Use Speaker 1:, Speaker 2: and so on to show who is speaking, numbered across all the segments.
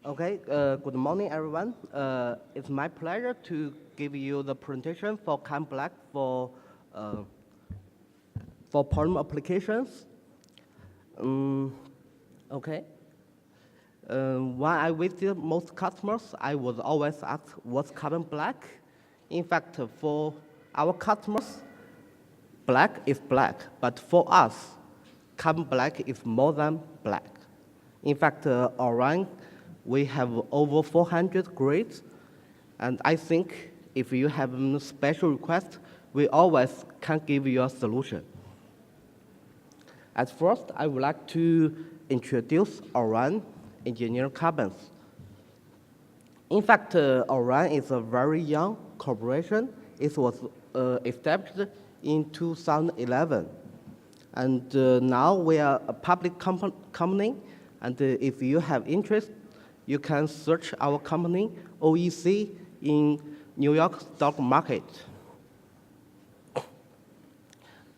Speaker 1: Okay, good morning, everyone. It's my pleasure to give you the presentation for Cam Black uh, for polymer applications. Okay. When I visited most customers, I was always asked what's carbon black. In fact, for our customers, black is black, but for us, carbon black is more than black. In fact, Orion, we have over 400 grades, and I think if you have a special request, we always can give you a solution. At first, I would like to introduce Orion Engineering Carbons. In fact, Orion is a very young corporation. It was established in 2011. And now we are a public company. And if you have interest, you can search our company, OEC, in New York stock market.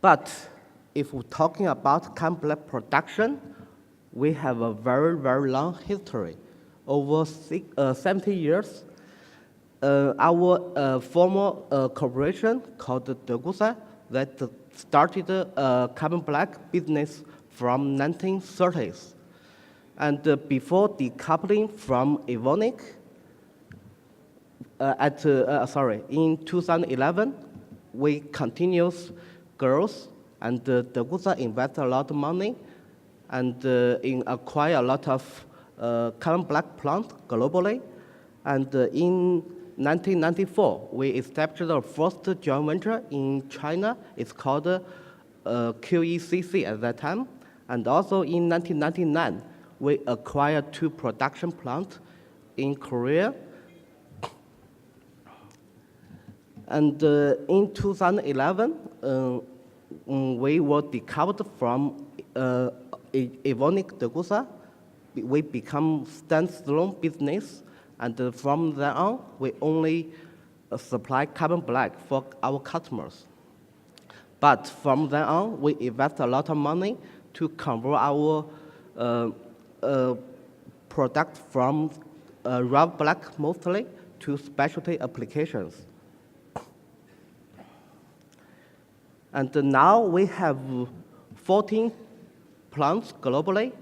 Speaker 1: But if we're talking about carbon black production, we have a very, very long history. Over 70 years, our former corporation called Degussa that started carbon black business from 1930s. And before decoupling from Evonik, in 2011, we continuous growth, and Degussa invested a lot of money and acquire a lot of carbon black plants globally. And in 1994, we established the first joint venture in China. It's called QECC at that time. And also in 1999, we acquired 2 production plants in Korea. And in 2011, we were decoupled from Evonik Degussa. We become standalone business, and from then on, we only supply carbon black for our customers. But from then on, we invest a lot of money to convert our product from raw black mostly to specialty applications. And now we have 14 plants globally,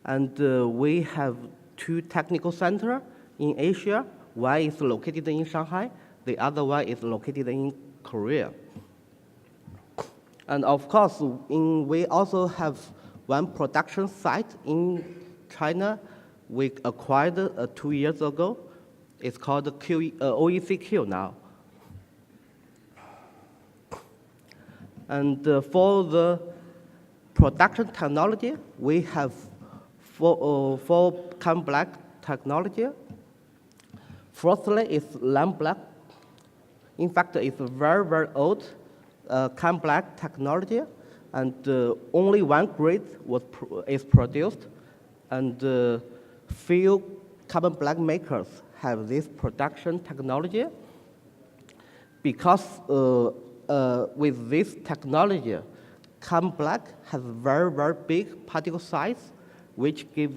Speaker 1: and we have 2 technical centers in Asia. One is located in Shanghai, the other one is located in Korea. And of course, we also have 1 production site in China we acquired 2 years ago. It's called OECQ now. And for the production technology, we have 4 carbon black technology. Firstly, is lamp black. In fact, it's a very, very old carbon black technology, and only 1 grade is produced, and few carbon black makers have this production technology. Because with this technology, carbon black has very, very big particle size, which gives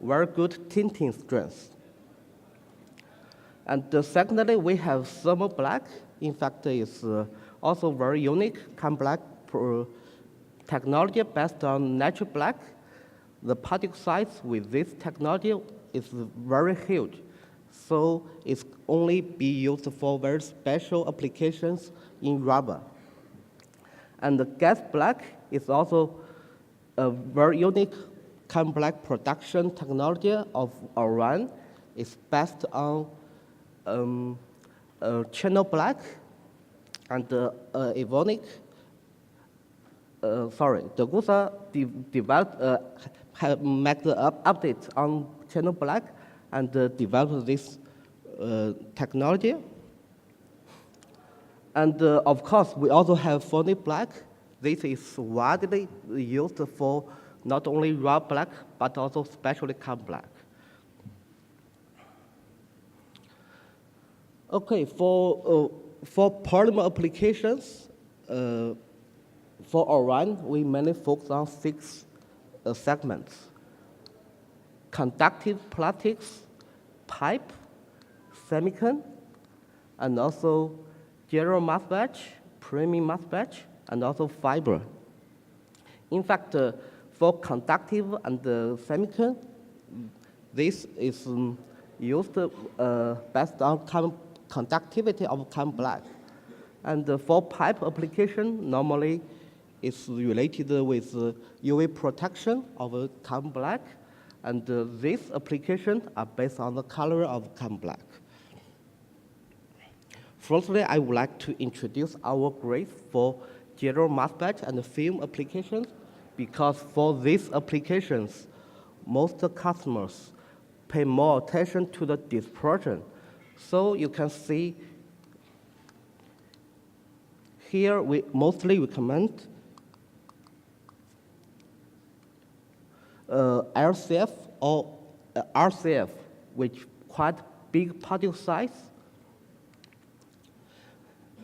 Speaker 1: very good tinting strength. And secondly, we have thermal black. In fact, it's also very unique carbon black technology based on natural black. The particle size with this technology is very huge, so it's only be used for very special applications in rubber. And the gas black is also a very unique carbon black production technology of Orion. It's based on channel black and Evonik. Degussa developed, made the update on channel black and developed this technology. And of course, we also have phonic black. This is widely used for not only raw black, but also specialty carbon black. Okay, for polymer applications, for Orion, we mainly focus on 6 segments. conductive plastics, pipe, semicon, and also general mass batch, premium mass batch, and also fiber. In fact, for conductive and semicon, this is used based on conductivity of carbon black. And for pipe application, normally it's related with UV protection of carbon black. And these applications are based on the color of carbon black. Firstly, I would like to introduce our grades for general mass batch and film applications, because for these applications, most customers pay more attention to the dispersion. So you can see here we mostly recommend LCF or RCF, which quite big particle size.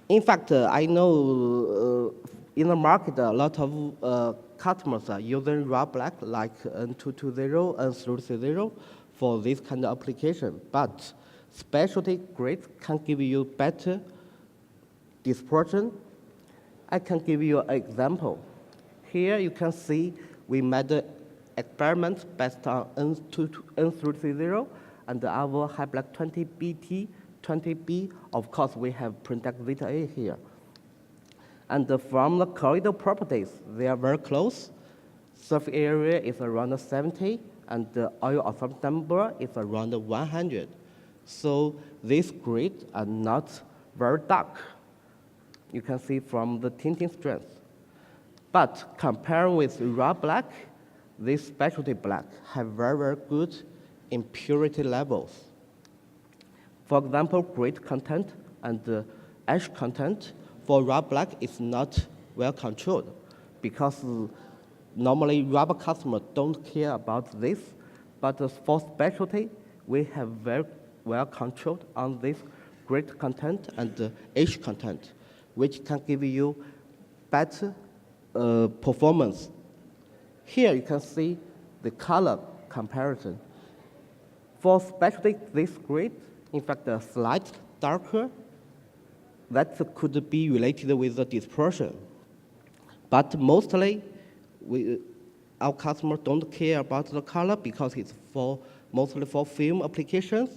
Speaker 1: In fact, I know in the market a lot of customers are using raw black like N220, N330 for this kind of application, but specialty grades can give you better dispersion. I can give you an example. Here you can see we made an experiment based on N330 and our high black 20BT, 20B. Of course, we have product Zeta A here. And from the colloidal properties, they are very close. Surface area is around 70, and the oil absorption number is around 100. So these grades are not very dark. You can see from the tinting strength. But compared with raw black, this specialty black have very, very good impurity levels. For example, grit content and ash content for raw black is not well controlled, because normally rubber customers don't care about this, but for specialty, we have very well controlled on this grit content and ash content, which can give you better performance. Here you can see the color comparison. For specialty, this grade, in fact, a slight darker. That could be related with the dispersion. But mostly, our customers don't care about the color because it's mostly for film applications.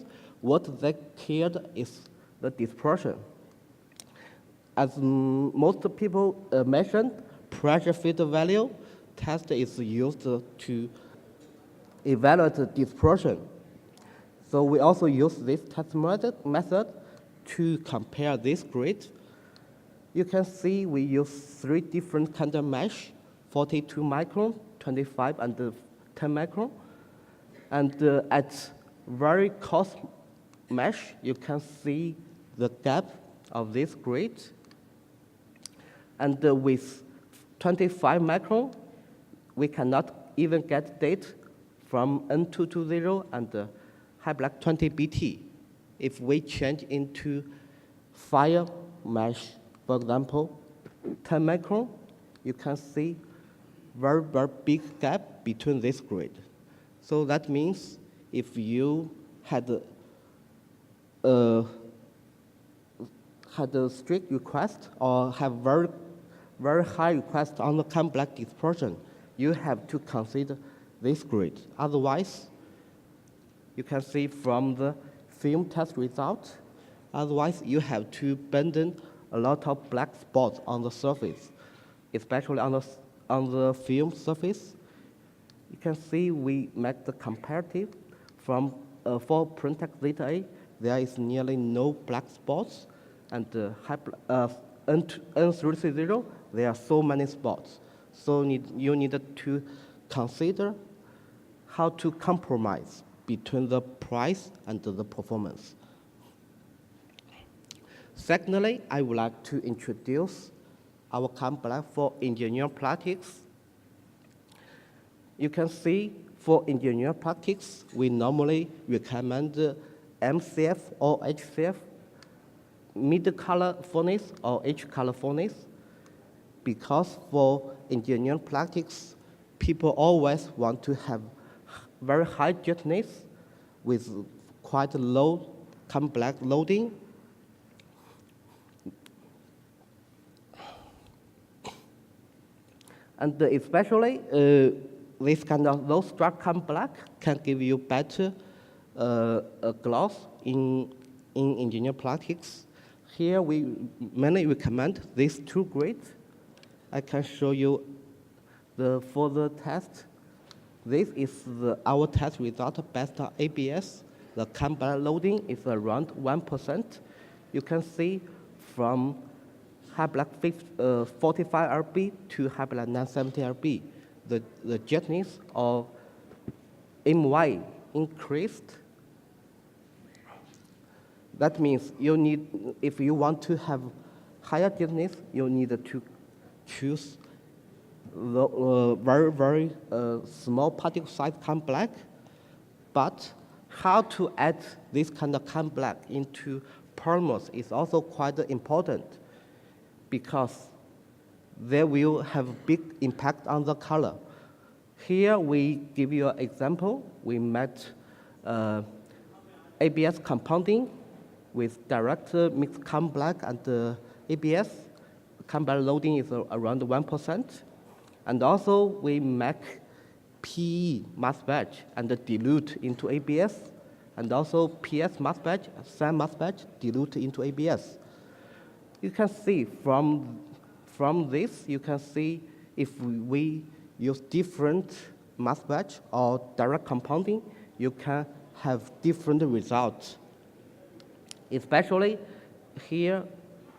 Speaker 1: What they cared is the dispersion. As most people mentioned, pressure field value test is used to evaluate the dispersion. So we also use this test method to compare this grade. You can see we use 3 different kind of mesh, 42 micron, 25, and 10 micron. And at very coarse mesh, you can see the gap of this grade. And with 25 micron, we cannot even get data from N220 and high black 20BT. If we change into fire mesh, for example, 10 micron, you can see very, very big gap between this grade. So that means if you had a strict request or have very, very high request on the carbon black dispersion, you have to consider this grade. Otherwise, you can see from the film test result, otherwise you have to abandon a lot of black spots on the surface, especially on the film surface. You can see we make the comparative from for Printex Zeta A, there is nearly no black spots, and N330, there are so many spots. So you need to consider how to compromise between the price and the performance. Secondly, I would like to introduce our carbon black for engineered plastics. You can see for engineered plastics, we normally recommend MCF or HCF, mid-color furnace or H-color furnace, because for engineered plastics, people always want to have very high jetness with quite low carbon black loading. And especially this kind of low strut carbon black can give you better gloss in engineering plastics. Here we mainly recommend these two grades. I can show you the further test. This is our test result based on ABS. The carbon black loading is around 1%. You can see from high black 45 RB to high black 970 RB, the jetness of MY increased. That means you need, if you want to have higher jetness, you need to choose the very small particle size carbon black. But how to add this kind of carbon black into polymers is also quite important, because they will have big impact on the color. Here we give you an example. We made ABS compounding with direct mixed carbon black and ABS. Carbon black loading is around 1%. And also we make PE mass batch and dilute into ABS, and also PS mass batch, SAM mass batch, dilute into ABS. You can see from this, you can see if we use different mass batch or direct compounding, you can have different results. Especially here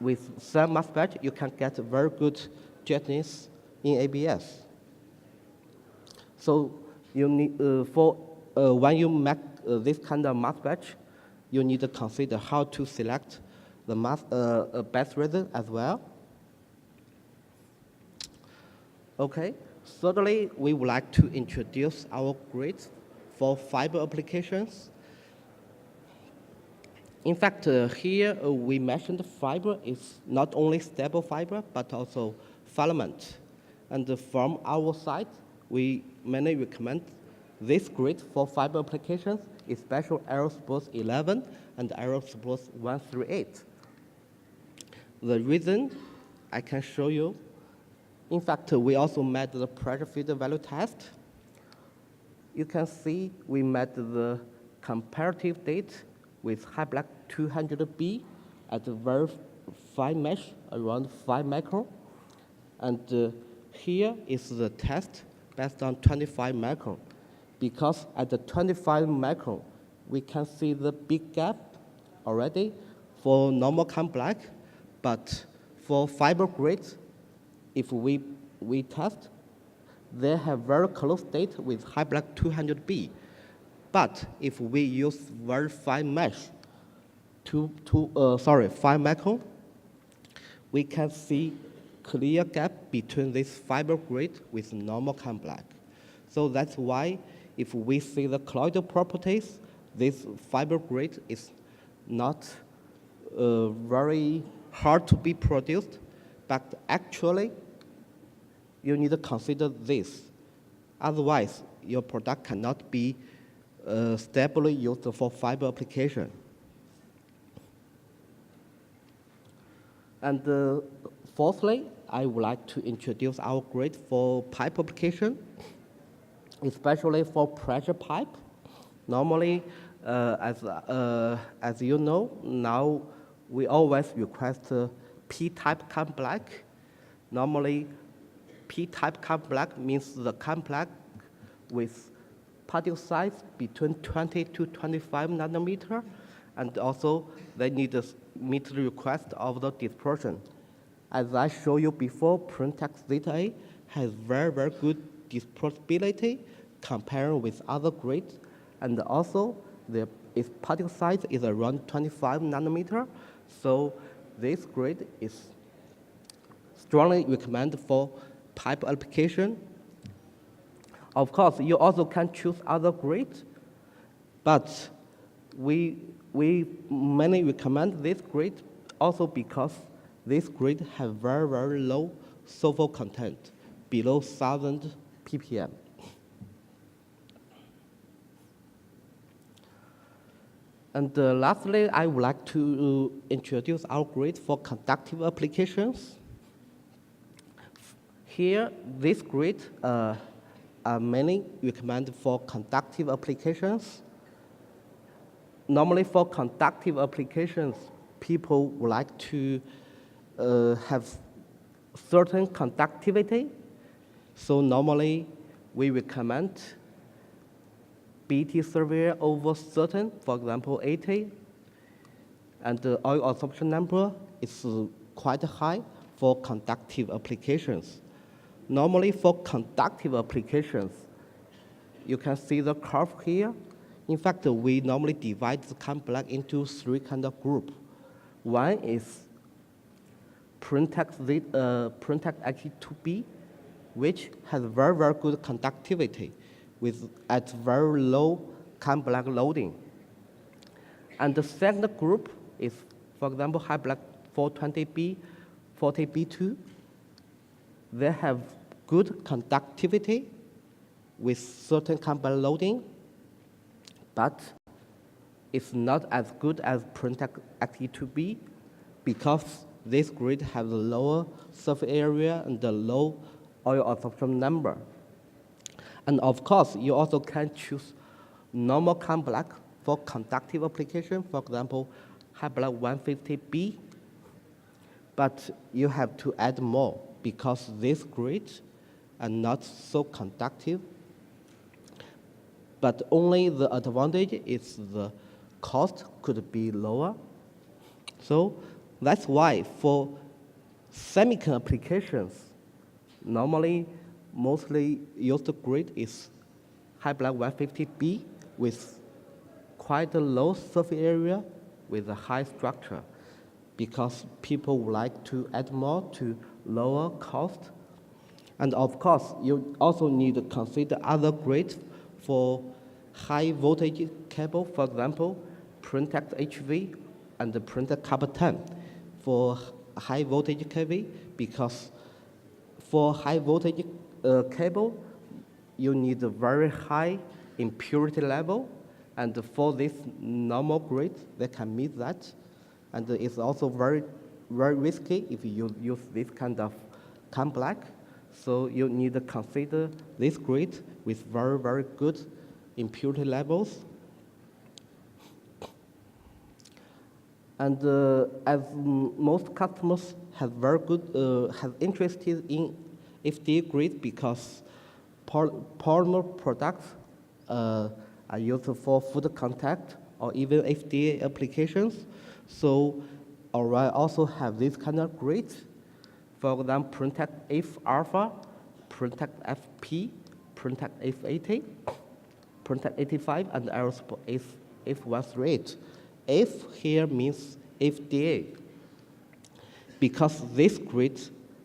Speaker 1: with SAM mass batch, you can get very good jetness in ABS. So you need when you make this kind of mass batch, you need to consider how to select the best resin as well. Okay. Thirdly, we would like to introduce our grades for fiber applications. In fact, here we mentioned fiber is not only stable fiber, but also filament. And from our side, we mainly recommend this grade for fiber applications, especially Aerosport 11 and Aerosport 138. The reason I can show you. In fact, we also made the pressure field value test. You can see we made the comparative data with high black 200B at a very fine mesh, around 5 micron. And here is the test based on 25 micron. Because at the 25 micron, we can see the big gap already for normal carbon black, but for fiber grades, if we test, they have very close date with high black 200B. But if we use very fine mesh, 5 micron, we can see clear gap between this fiber grade with normal carbon black. So that's why if we see the colloidal properties, this fiber grade is not very hard to be produced, but actually you need to consider this. Otherwise, your product cannot be stably used for fiber application. And fourthly, I would like to introduce our grade for pipe application, especially for pressure pipe. Normally, as you know, now we always request P-type carbon black. Normally, P-type carbon black means the carbon black with particle size between 20 to 25 nanometer, and also they need to meet the request of the dispersion. As I showed you before, Printex Zeta A has very, very good dispersibility compared with other grades, and also its particle size is around 25 nanometer, so this grade is strongly recommended for pipe application. Of course, you also can choose other grades, but we mainly recommend this grade also because this grade has very, very low sulfur content, below 1,000 ppm. And lastly, I would like to introduce our grid for conductive applications. Here, this grid are mainly recommended for conductive applications. Normally, for conductive applications, people would like to have certain conductivity. So normally, we recommend BT surveyor over certain, for example, 80. And the oil absorption number is quite high for conductive applications. Normally, for conductive applications, you can see the curve here. In fact, we normally divide the carbon black into three kind of group. One is Printex Ag2B, which has very, very good conductivity at very low carbon black loading. And the second group is, for example, high black 420B, 40B2. They have good conductivity with certain carbon black loading, but it's not as good as Printex Ag2B because this grid has a lower surface area and a low oil absorption number. And of course, you also can choose normal carbon black for conductive application, for example, high black 150B, but you have to add more because this grid are not so conductive. But only the advantage is the cost could be lower. So that's why for semiconductor applications, normally mostly used grid is high black 150B with quite a low surface area with a high structure because people would like to add more to lower cost. And of course, you also need to consider other grids for high voltage cable, for example, Printex HV and the Printex Copper 10 for high voltage cable, because for high voltage cable, you need a very high impurity level, and for this normal grid, they can meet that. And it's also very, very risky if you use this kind of carbon black. So you need to consider this grid with very, very good impurity levels. And as most customers have very good, have interested in FDA grid because polymer products are used for food contact or even FDA applications. So Orion also have this kind of grid. For example, Printex F alpha, Printex FP, Printex F80, Printex 85, and also F138. F here means FDA, because this grid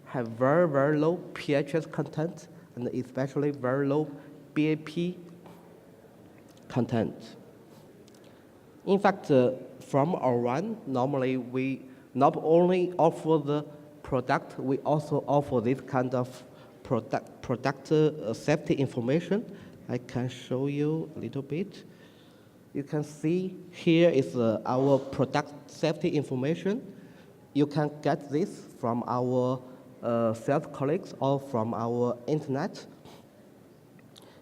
Speaker 1: have very, very low pH content and especially very low BAP content. In fact, from Orion, normally we not only offer the product, we also offer this kind of product safety information. I can show you a little bit. You can see here is our product safety information. You can get this from our sales colleagues or from our internet.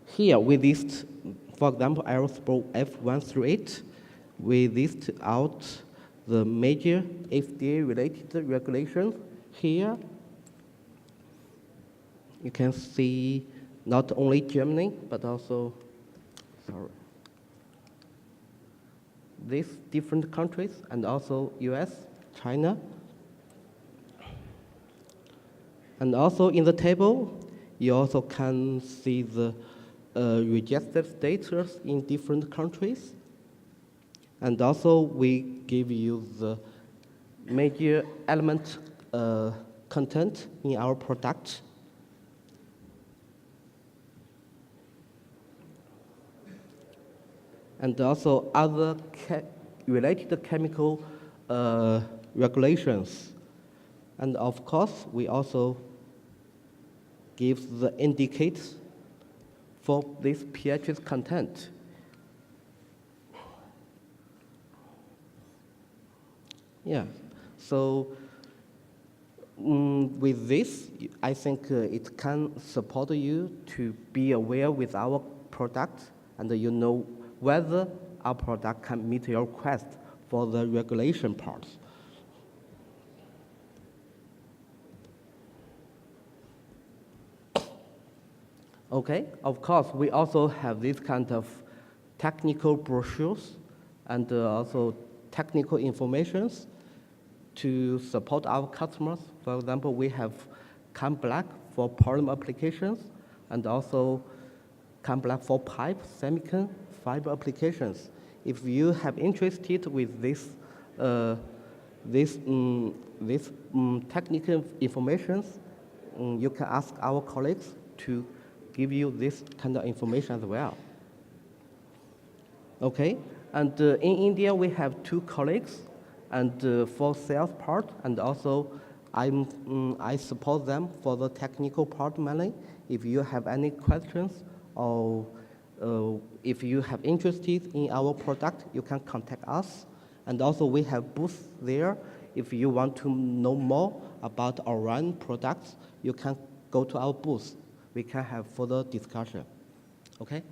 Speaker 1: Here we list, for example, Aerospace F138. We list out the major FDA-related regulations. Here, you can see not only Germany, but also, these different countries, and also US, China. And also in the table, you also can see the registered status in different countries. And also we give you the major element content in our product. And also other related chemical regulations. And of course, we also give the indicators for this pH content. Yeah. So with this, I think it can support you to be aware with our product, and you know whether our product can meet your request for the regulation parts. Okay, of course, we also have this kind of technical brochures and also technical informations to support our customers. For example, we have CAN Black for polymer applications and also CAN Black for pipe, semicon, fiber applications. If you have interested with this, technical information, you can ask our colleagues to give you this kind of information as well. Okay, and in India we have 2 colleagues, and for sales part, and also I support them for the technical part mainly. If you have any questions or if you have interested in our product, you can contact us. And also we have booths there. If you want to know more about Orion products, you can go to our booth. We can have further discussion. Okay?